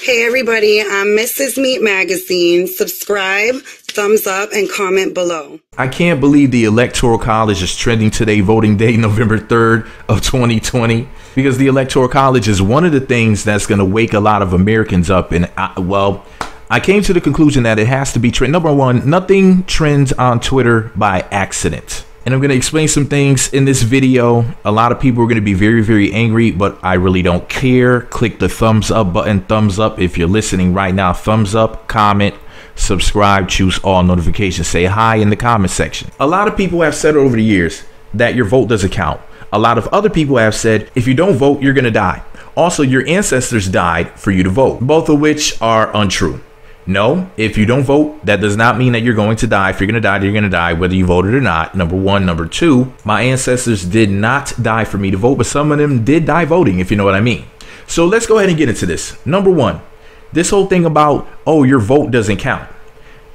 Hey everybody, I'm Mrs. Meat Magazine. Subscribe, thumbs up, and comment below. I can't believe the Electoral College is trending today, voting day November 3rd of 2020, because the Electoral College is one of the things that's going to wake a lot of Americans up. And I came to the conclusion that it has to be trend. Number one, nothing trends on Twitter by accident. And I'm going to explain some things in this video. A lot of people are going to be very, very angry, but I really don't care. Click the thumbs up button, thumbs up if you're listening right now. Thumbs up, comment, subscribe, choose all notifications. Say hi in the comment section. A lot of people have said over the years that your vote doesn't count. A lot of other people have said if you don't vote, you're going to die. Also, your ancestors died for you to vote, both of which are untrue. No, if you don't vote, that does not mean that you're going to die. If you're going to die, you're going to die, whether you voted or not. Number one. Number two, my ancestors did not die for me to vote, but some of them did die voting, if you know what I mean. So let's go ahead and get into this. Number one, this whole thing about, oh, your vote doesn't count.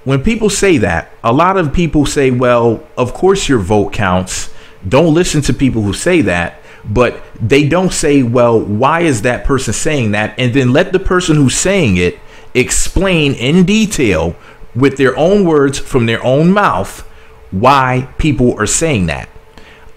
When people say that, a lot of people say, well, of course your vote counts. Don't listen to people who say that. But they don't say, well, why is that person saying that? And then let the person who's saying it explain in detail with their own words from their own mouth why people are saying that.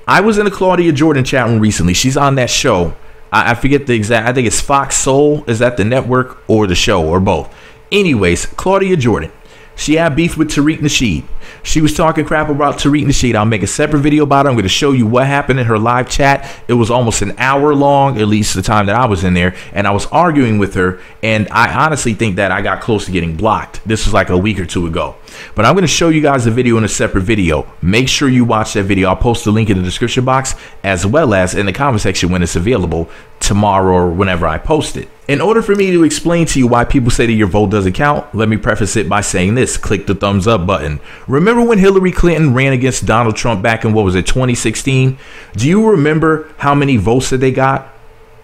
I was in a Claudia Jordan chat room recently. She's on that show. I forget the exact, I think it's Fox Soul. Is that the network or the show or both? Anyways, Claudia Jordan. She had beef with Tariq Nasheed. She was talking crap about Tariq Nasheed. I'll make a separate video about it. I'm going to show you what happened in her live chat. It was almost an hour long, at least the time that I was in there. And I was arguing with her. And I honestly think that I got close to getting blocked. This was like a week or two ago. But I'm going to show you guys the video in a separate video. Make sure you watch that video. I'll post the link in the description box as well as in the comment section when it's available tomorrow or whenever I post it. In order for me to explain to you why people say that your vote doesn't count, let me preface it by saying this. Click the thumbs up button. Remember when Hillary Clinton ran against Donald Trump back in, what was it, 2016? Do you remember how many votes that they got?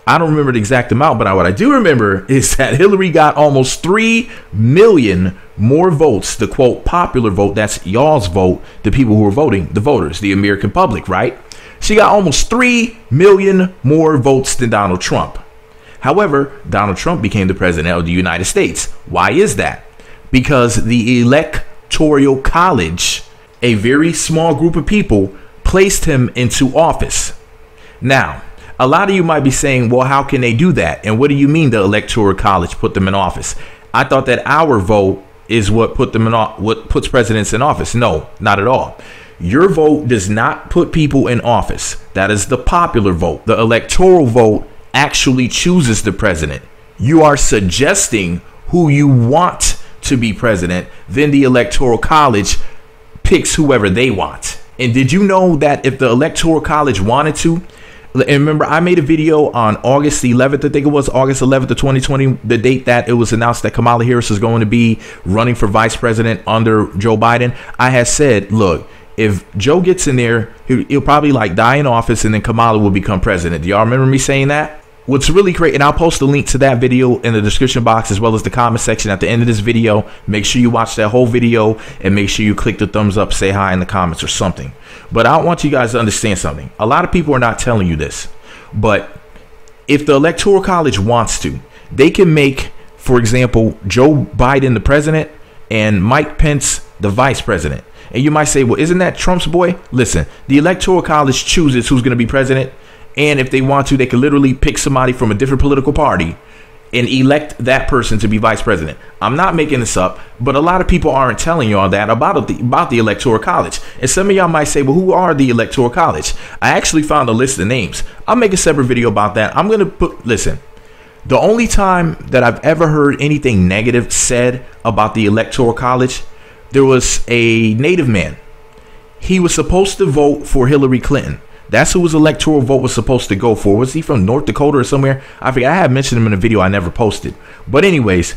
I don't remember the exact amount, but what I do remember is that Hillary got almost 3 million more votes, the quote popular vote. That's y'all's vote, the people who are voting, the voters, the American public, right? She got almost 3 million more votes than Donald Trump. However, Donald Trump became the president of the United States. Why is that? Because the Electoral College, a very small group of people, placed him into office. Now, a lot of you might be saying, well, how can they do that? And what do you mean the Electoral College put them in office? I thought that our vote is what put them in what puts presidents in office. No, not at all. Your vote does not put people in office. That is the popular vote. The electoral vote actually chooses the president. You are suggesting who you want to be president. Then the Electoral College picks whoever they want. And did you know that if the Electoral College wanted to, and remember, I made a video on August 11th, I think it was August 11th of 2020, the date that it was announced that Kamala Harris is going to be running for vice president under Joe Biden. I had said, look, if Joe gets in there, he'll probably like die in office and then Kamala will become president. Do y'all remember me saying that? What's really great, and I'll post a link to that video in the description box as well as the comment section at the end of this video. Make sure you watch that whole video and make sure you click the thumbs up, say hi in the comments or something. But I want you guys to understand something. A lot of people are not telling you this, but if the Electoral College wants to, they can make, for example, Joe Biden the president and Mike Pence the vice president. And you might say, well, isn't that Trump's boy? Listen, the Electoral College chooses who's going to be president. And if they want to, they can literally pick somebody from a different political party and elect that person to be vice president. I'm not making this up, but a lot of people aren't telling y'all that about the Electoral College. And some of y'all might say, well, who are the Electoral College? I actually found a list of names. I'll make a separate video about that. I'm going to listen, the only time that I've ever heard anything negative said about the Electoral College, there was a native man. He was supposed to vote for Hillary Clinton. That's who his electoral vote was supposed to go for. Was he from North Dakota or somewhere? I forget. I had mentioned him in a video I never posted. But anyways,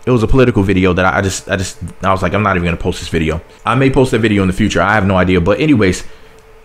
it was a political video that I was like, I'm not even going to post this video. I may post that video in the future. I have no idea. But anyways,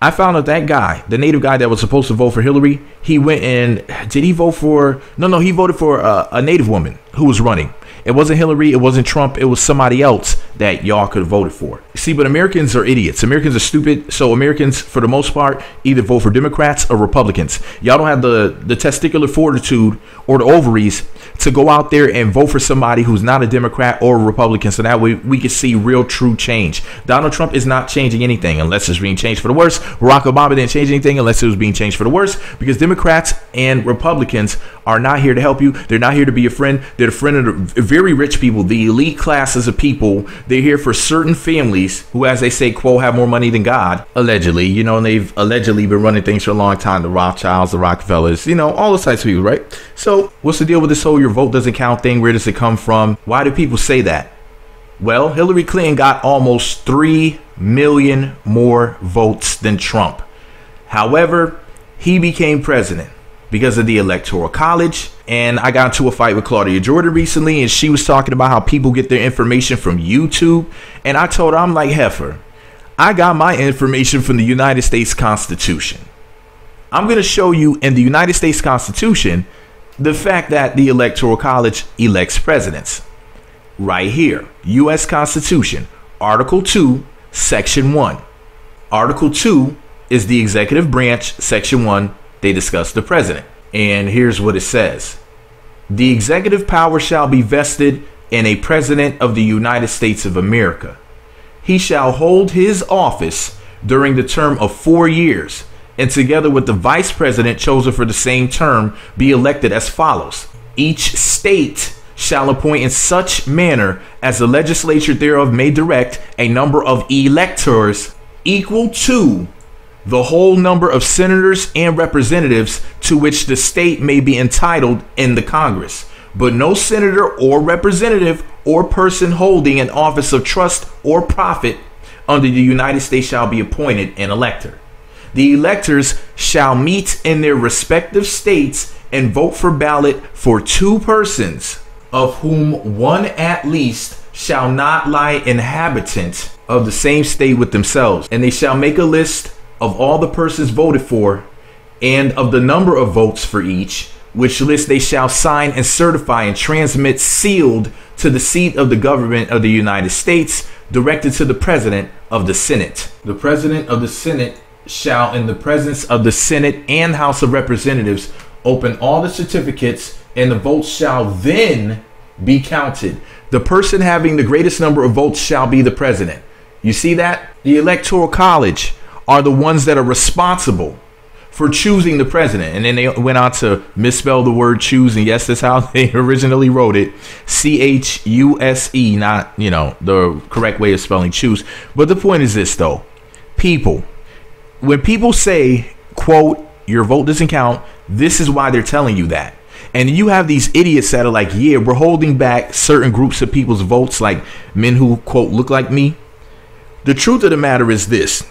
I found out that guy, the native guy that was supposed to vote for Hillary, he went and did he vote for? No, he voted for a native woman who was running. It wasn't Hillary. It wasn't Trump. It was somebody else that y'all could have voted for. See, but Americans are idiots. Americans are stupid. So Americans, for the most part, either vote for Democrats or Republicans. Y'all don't have the testicular fortitude or the ovaries to go out there and vote for somebody who's not a Democrat or a Republican. So that way we can see real, true change. Donald Trump is not changing anything unless it's being changed for the worse. Barack Obama didn't change anything unless it was being changed for the worse, because Democrats and Republicans are not here to help you. They're not here to be your friend. They're the friend of the very rich people, the elite classes of people. They're here for certain families who, as they say, quote, have more money than God, allegedly, you know, and they've allegedly been running things for a long time. The Rothschilds, the Rockefellers, you know, all those types of people, right? So what's the deal with this whole your vote doesn't count thing? Where does it come from? Why do people say that? Well, Hillary Clinton got almost 3 million more votes than Trump. However, he became president because of the Electoral College. And I got into a fight with Claudia Jordan recently, and she was talking about how people get their information from YouTube. And I told her, I'm like, heifer, I got my information from the United States Constitution. I'm going to show you in the United States Constitution the fact that the Electoral College elects presidents. Right here, U.S. Constitution, Article 2, Section 1. Article 2 is the executive branch. Section 1, they discuss the president. And here's what it says. The executive power shall be vested in a president of the United States of America. He shall hold his office during the term of 4 years, and together with the vice president chosen for the same term, be elected as follows. Each state shall appoint in such manner as the legislature thereof may direct a number of electors equal to the whole number of senators and representatives to which the state may be entitled in the Congress. But no senator or representative or person holding an office of trust or profit under the United States shall be appointed an elector. The electors shall meet in their respective states and vote for ballot for 2 persons, of whom one at least shall not lie inhabitant of the same state with themselves. And they shall make a list of all the persons voted for, and of the number of votes for each, which list they shall sign and certify and transmit sealed to the seat of the government of the United States, directed to the President of the Senate. The President of the Senate shall, in the presence of the Senate and House of Representatives, open all the certificates, and the votes shall then be counted. The person having the greatest number of votes shall be the president. You see that? The Electoral College are the ones that are responsible for choosing the president. And then they went on to misspell the word choose. And yes, that's how they originally wrote it. C-H-U-S-E, not, you know, the correct way of spelling choose. But the point is this, though. People, when people say, quote, your vote doesn't count, this is why they're telling you that. And you have these idiots that are like, yeah, we're holding back certain groups of people's votes, like men who, quote, look like me. The truth of the matter is this.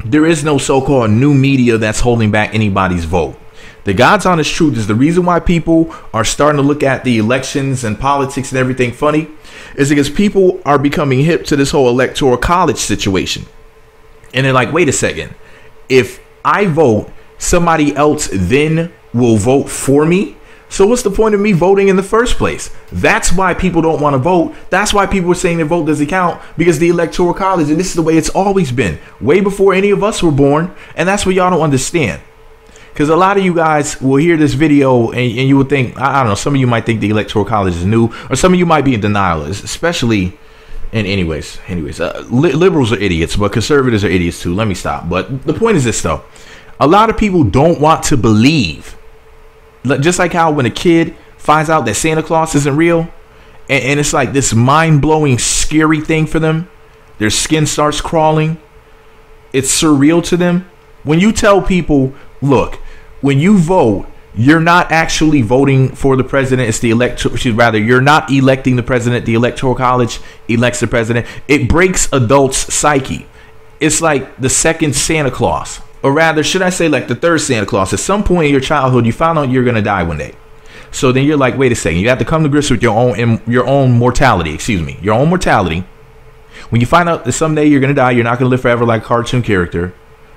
There is no so-called new media that's holding back anybody's vote. The God's honest truth is the reason why people are starting to look at the elections and politics and everything funny is because people are becoming hip to this whole Electoral College situation. And they're like, wait a second. If I vote, somebody else then will vote for me. So what's the point of me voting in the first place? That's why people don't want to vote. That's why people are saying their vote doesn't count, because the Electoral College, and this is the way it's always been, way before any of us were born. And that's what y'all don't understand. Because a lot of you guys will hear this video and you would think, I don't know, some of you might think the Electoral College is new, or some of you might be in denial, especially. And anyways, liberals are idiots, but conservatives are idiots too. Let me stop. But the point is this, though. A lot of people don't want to believe. Just like how when a kid finds out that Santa Claus isn't real, and it's like this mind-blowing, scary thing for them. Their skin starts crawling. It's surreal to them. When you tell people, look, when you vote, you're not actually voting for the president. It's the rather, you're not electing the president. The Electoral College elects the president. It breaks adults' psyche. It's like the second Santa Claus. Or rather, should I say like the third Santa Claus? At some point in your childhood, you found out you're going to die one day. So then you're like, wait a second. You have to come to grips with your own mortality. Your own mortality. When you find out that someday you're going to die, you're not going to live forever like a cartoon character.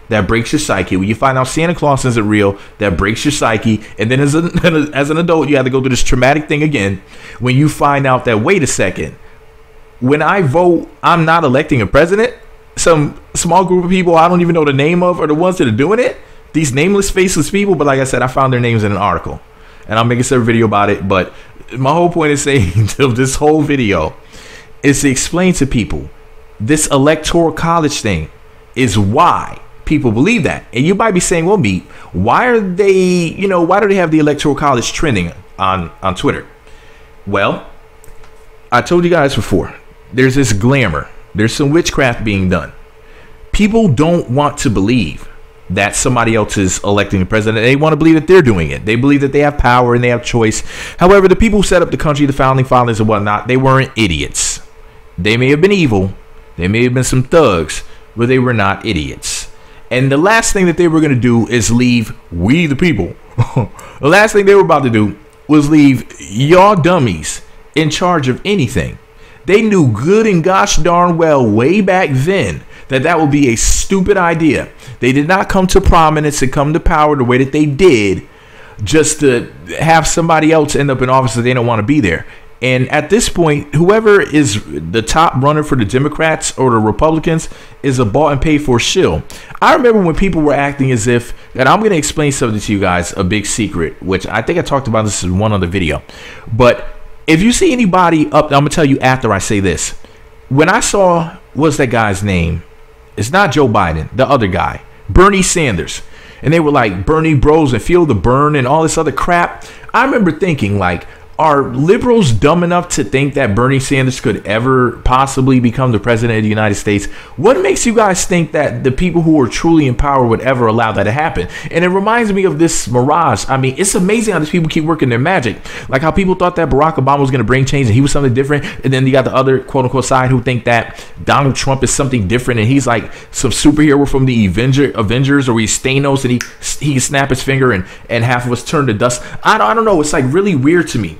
That breaks your psyche. When you find out Santa Claus isn't real, that breaks your psyche. And then as an adult, you have to go through this traumatic thing again. When you find out that, wait a second, when I vote, I'm not electing a president. Some small group of people I don't even know the name of are the ones that are doing it. These nameless, faceless people. But like I said, I found their names in an article, and I'll make a separate video about it. But my whole point is saying of this whole video is to explain to people this electoral college thing is why people believe that. And you might be saying, well, Meat, why are they, why do they have the electoral college trending on Twitter? Well, I told you guys before, there's this glamour. There's some witchcraft being done. People don't want to believe that somebody else is electing the president. They want to believe that they're doing it. They believe that they have power and they have choice. However, the people who set up the country, the founding fathers and whatnot, they weren't idiots. They may have been evil. They may have been some thugs, but they were not idiots. And the last thing that they were going to do is leave we the people. The last thing they were about to do was leave y'all dummies in charge of anything. They knew good and gosh darn well way back then that would be a stupid idea. They did not come to prominence and come to power the way that they did just to have somebody else end up in office that they don't want to be there. And at this point, whoever is the top runner for the Democrats or the Republicans is a bought and paid for shill. I remember when people were acting as if, and I'm going to explain something to you guys, a big secret, which I think I talked about this in one other video. But if you see anybody up, I'm going to tell you after I say this. When I saw, what's that guy's name? It's not Joe Biden, the other guy, Bernie Sanders. And they were like, Bernie bros and feel the burn and all this other crap. I remember thinking, like, are liberals dumb enough to think that Bernie Sanders could ever possibly become the president of the United States? What makes you guys think that the people who are truly in power would ever allow that to happen? And it reminds me of this mirage. I mean, it's amazing how these people keep working their magic. Like how people thought that Barack Obama was going to bring change and he was something different. And then you got the other quote unquote side who think that Donald Trump is something different and he's like some superhero from the Avengers, or he's Thanos and he can snap his finger and half of us turn to dust. I don't know. It's like really weird to me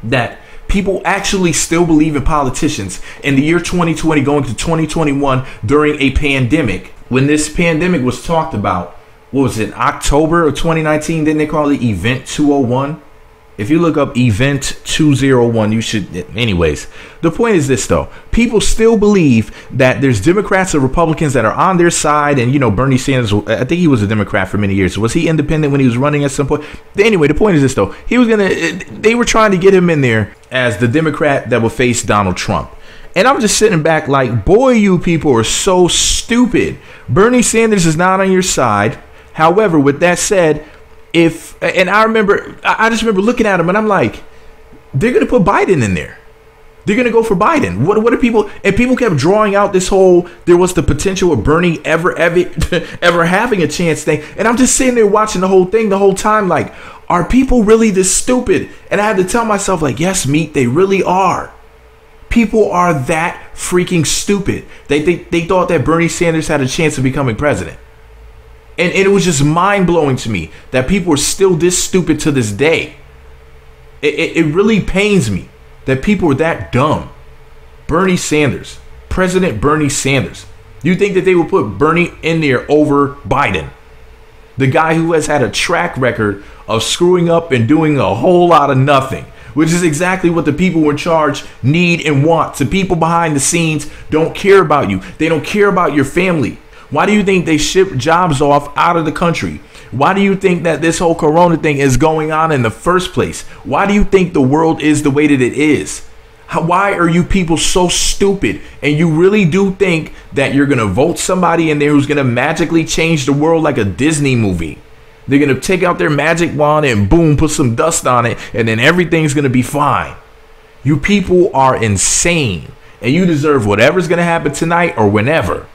that people actually still believe in politicians in the year 2020 going to 2021 during a pandemic. When this pandemic was talked about, what was it, October of 2019? Didn't they call it Event 201? If you look up Event 201, you should. Anyways, the point is this, though. People still believe that there's Democrats and Republicans that are on their side. And, Bernie Sanders, I think he was a Democrat for many years. Was he independent when he was running at some point? Anyway, the point is this, though. They were trying to get him in there as the Democrat that would face Donald Trump. And I'm just sitting back like, boy, you people are so stupid. Bernie Sanders is not on your side. However, with that said, I just remember looking at him and I'm like, they're going to put Biden in there. They're going to go for Biden. What are people? And people kept drawing out this whole, there was the potential of Bernie ever having a chance thing. And I'm just sitting there watching the whole thing the whole time. Like, are people really this stupid? And I had to tell myself, like, yes, Meat, they really are. People are that freaking stupid. They thought that Bernie Sanders had a chance of becoming president. And it was just mind-blowing to me that people are still this stupid to this day. It really pains me that people are that dumb. Bernie Sanders, President Bernie Sanders. You think that they will put Bernie in there over Biden? The guy who has had a track record of screwing up and doing a whole lot of nothing, which is exactly what the people in charge need and want. The people behind the scenes don't care about you. They don't care about your family. Why do you think they ship jobs off out of the country? Why do you think that this whole corona thing is going on in the first place? Why do you think the world is the way that it is? Why are you people so stupid? And you really do think that you're going to vote somebody in there who's going to magically change the world like a Disney movie? They're going to take out their magic wand and boom, put some dust on it, and then everything's going to be fine. You people are insane, and you deserve whatever's going to happen tonight or whenever.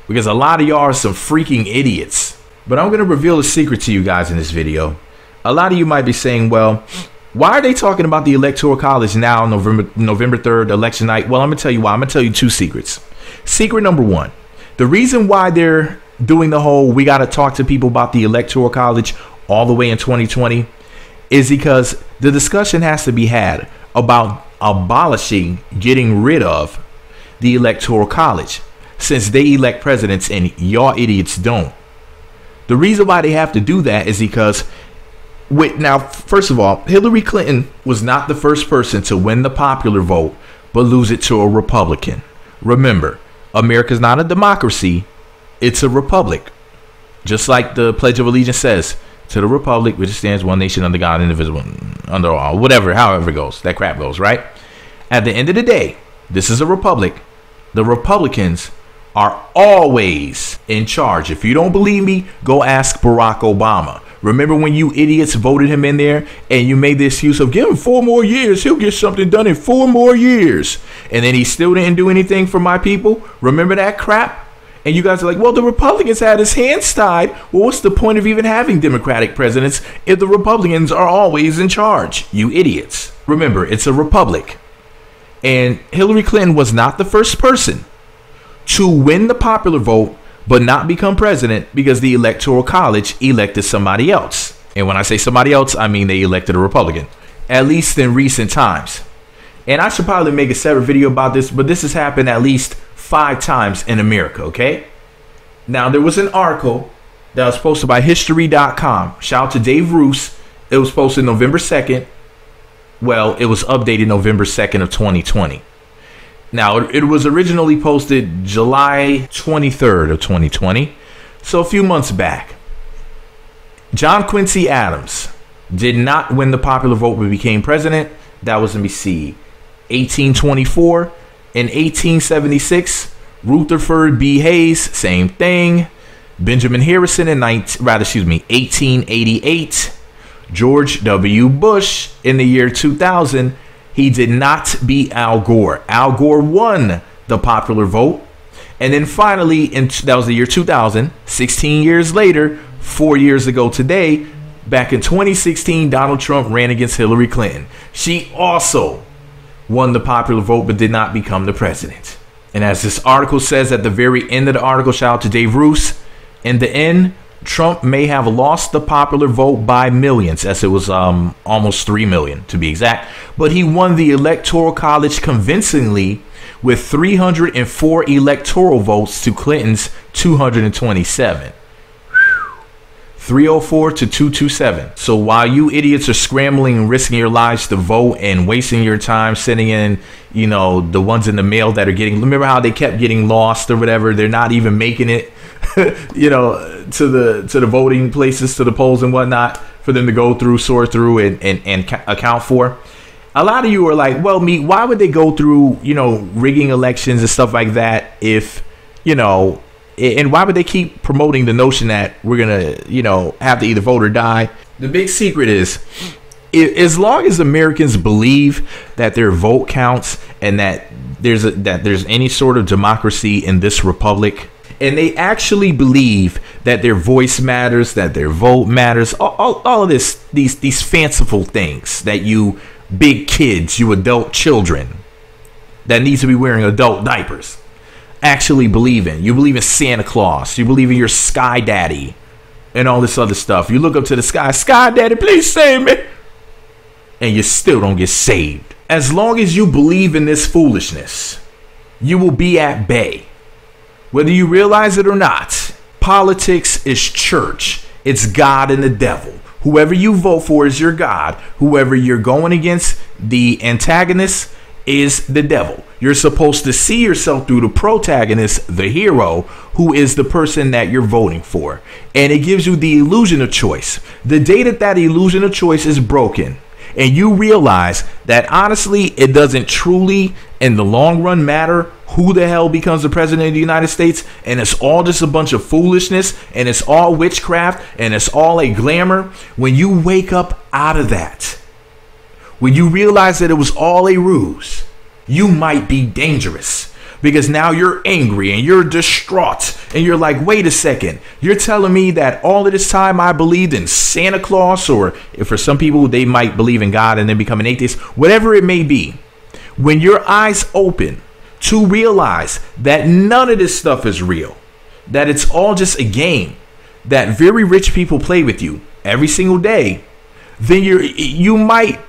Because a lot of y'all are some freaking idiots. But I'm going to reveal a secret to you guys in this video. A lot of you might be saying, well, why are they talking about the Electoral College now, November 3rd, election night? Well, I'm going to tell you why. I'm going to tell you two secrets. Secret number one, the reason why they're doing the whole we got to talk to people about the Electoral College all the way in 2020 is because the discussion has to be had about abolishing, getting rid of the Electoral College, since they elect presidents and y'all idiots don't. The reason why they have to do that is because now, first of all, Hillary Clinton was not the first person to win the popular vote but lose it to a Republican. Remember, America's not a democracy. It's a republic. Just like the Pledge of Allegiance says, to the republic which stands one nation under God, indivisible, under all, whatever, however it goes, that crap goes, right? At the end of the day, this is a republic. The Republicans are always in charge. If you don't believe me, go ask Barack Obama. Remember when you idiots voted him in there and you made the excuse of give him 4 more years. He'll get something done in 4 more years. And then he still didn't do anything for my people. Remember that crap? And you guys are like, well, the Republicans had his hands tied. Well, what's the point of even having Democratic presidents if the Republicans are always in charge? You idiots. Remember, it's a republic. And Hillary Clinton was not the first person to win the popular vote but not become president because the Electoral College elected somebody else. And when I say somebody else, I mean they elected a Republican, at least in recent times. And I should probably make a separate video about this, but this has happened at least 5 times in America, okay? Now, there was an article that was posted by History.com. Shout out to Dave Roos. It was posted November 2nd. Well, it was updated November 2nd of 2020. Now, it was originally posted July 23rd of 2020, so a few months back. John Quincy Adams did not win the popular vote but became president. That was, let me see, 1824. In 1876, Rutherford B. Hayes, same thing. Benjamin Harrison in 1888. George W. Bush in the year 2000. He did not beat Al Gore. Al Gore won the popular vote. And then finally, that was the year 2000, 16 years later, 4 years ago today, back in 2016, Donald Trump ran against Hillary Clinton. She also won the popular vote but did not become the president. And as this article says at the very end of the article, shout out to Dave Roos, in the end, Trump may have lost the popular vote by millions, as it was almost 3 million to be exact, but he won the Electoral College convincingly with 304 electoral votes to Clinton's 227. 304 to 227. So while you idiots are scrambling and risking your lives to vote and wasting your time sending in, you know, the ones in the mail that are getting, remember how they kept getting lost or whatever, they're not even making it you know, to the voting places, to the polls and whatnot, for them to go through, sort through, and account for. A lot of you are like, well, why would they go through, you know, rigging elections and stuff like that if, you know, and why would they keep promoting the notion that we're gonna, you know, have to either vote or die? The big secret is, as long as Americans believe that their vote counts and that there's any sort of democracy in this republic, and they actually believe that their voice matters, that their vote matters, all of these fanciful things that you big kids, you adult children that need to be wearing adult diapers actually believe in. You believe in Santa Claus, you believe in your sky daddy and all this other stuff. You look up to the sky daddy, please save me, and you still don't get saved. As long as you believe in this foolishness, you will be at bay. Whether you realize it or not, politics is church. It's God and the devil. Whoever you vote for is your God. Whoever you're going against, the antagonist, is the devil. You're supposed to see yourself through the protagonist, the hero, who is the person that you're voting for. And it gives you the illusion of choice. The day that illusion of choice is broken, and you realize that honestly, it doesn't truly, in the long run, matter who the hell becomes the president of the United States, and it's all just a bunch of foolishness, and it's all witchcraft, and it's all a glamour. When you wake up out of that, when you realize that it was all a ruse, you might be dangerous, because now you're angry and you're distraught and you're like, wait a second, you're telling me that all of this time I believed in Santa Claus, or if for some people they might believe in God and then become an atheist, whatever it may be. When your eyes open to realize that none of this stuff is real, that it's all just a game that very rich people play with you every single day, then you might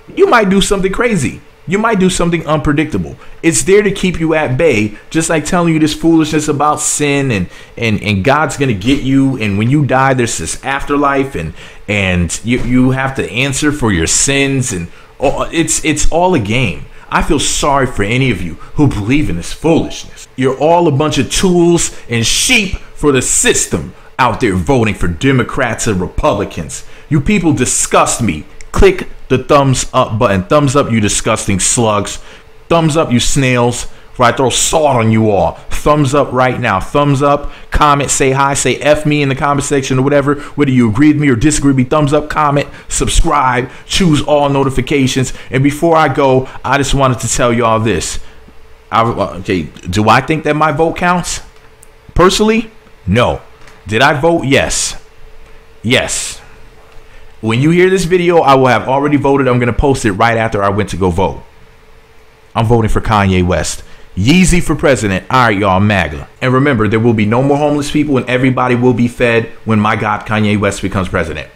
do something crazy. You might do something unpredictable. It's there to keep you at bay, just like telling you this foolishness about sin and God's gonna get you, and when you die there's this afterlife, and you have to answer for your sins, and it's all a game. I feel sorry for any of you who believe in this foolishness. You're all a bunch of tools and sheep for the system out there voting for Democrats and Republicans. You people disgust me. Click the thumbs up button. Thumbs up, you disgusting slugs. Thumbs up, you snails. Or I throw salt on you all. Thumbs up right now. Thumbs up. Comment. Say hi. Say F me in the comment section or whatever. Whether you agree with me or disagree with me. Thumbs up. Comment. Subscribe. Choose all notifications. And before I go, I just wanted to tell y'all this. Okay, do I think that my vote counts? Personally, no. Did I vote? Yes. Yes. When you hear this video, I will have already voted. I'm going to post it right after I went to go vote. I'm voting for Kanye West. Yeezy for president. All right, y'all, MAGA. And remember, there will be no more homeless people and everybody will be fed when my God Kanye West becomes president.